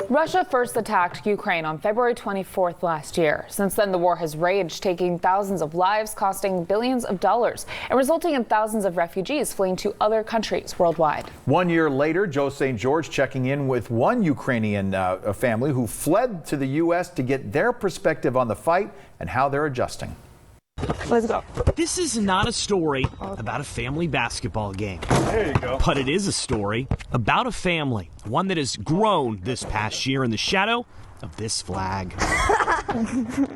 Russia first attacked Ukraine on February 24th last year. Since then, the war has raged, taking thousands of lives, costing billions of dollars, and resulting in thousands of refugees fleeing to other countries worldwide. 1 year later, Joe St. George checking in with one Ukrainian family who fled to the U.S. to get their perspective on the fight and how they're adjusting. Let's go. This is not a story about a family basketball game. There you go. But it is a story about a family, one that has grown this past year in the shadow of this flag.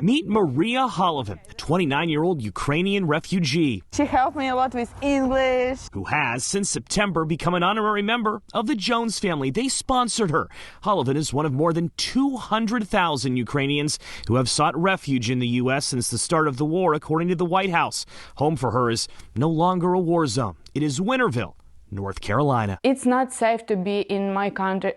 Meet Maria Holovin, a 29-year-old Ukrainian refugee. She helped me a lot with English. Who has, since September, become an honorary member of the Jones family. They sponsored her. Holovin is one of more than 200,000 Ukrainians who have sought refuge in the U.S. since the start of the war, according to the White House. Home for her is no longer a war zone. It is Winterville, North Carolina. It's not safe to be in my country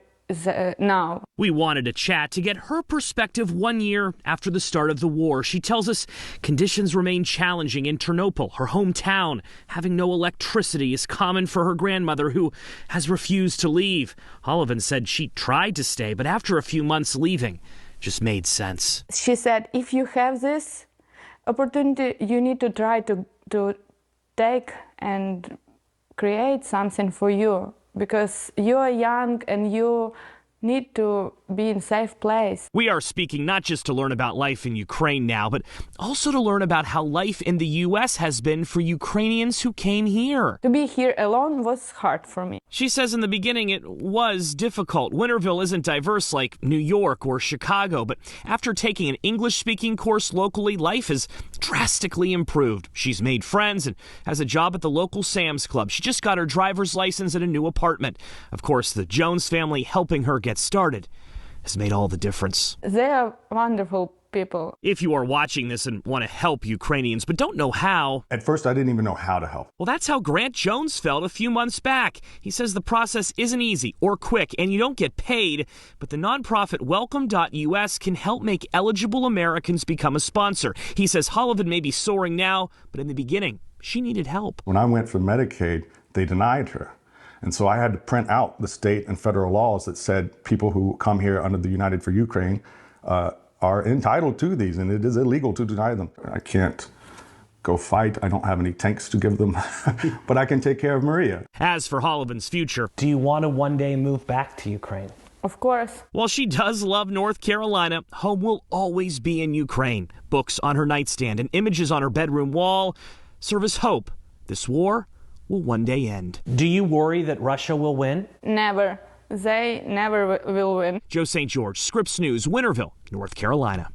now. We wanted to chat to get her perspective 1 year after the start of the war. She tells us conditions remain challenging in Ternopil, her hometown. Having no electricity is common for her grandmother, who has refused to leave. Holovin said she tried to stay, but after a few months leaving just made sense. She said, if you have this opportunity, you need to try to take and create something for you, because you are young and you need to be in a safe place. We are speaking not just to learn about life in Ukraine now, but also to learn about how life in the U.S. has been for Ukrainians who came here. To be here alone was hard for me. She says in the beginning it was difficult. Winterville isn't diverse like New York or Chicago, but after taking an English-speaking course locally, life has drastically improved. She's made friends and has a job at the local Sam's Club. She just got her driver's license and a new apartment. Of course, the Jones family helping her get started has made all the difference. They are wonderful people. If you are watching this and want to help Ukrainians but don't know how. At first, I didn't even know how to help. Well, that's how Grant Jones felt a few months back. He says the process isn't easy or quick and you don't get paid, but the nonprofit Welcome.us can help make eligible Americans become a sponsor. He says Holovin may be soaring now, but in the beginning, she needed help. When I went for Medicaid, they denied her. And so I had to print out the state and federal laws that said people who come here under the United for Ukraine are entitled to these, and it is illegal to deny them. I can't go fight. I don't have any tanks to give them, but I can take care of Maria. As for Holovin's future, do you want to one day move back to Ukraine? Of course. While she does love North Carolina, home will always be in Ukraine. Books on her nightstand and images on her bedroom wall serve as hope. This war will one day end. Do you worry that Russia will win? Never. They never will win. Joe St. George, Scripps News, Winterville, North Carolina.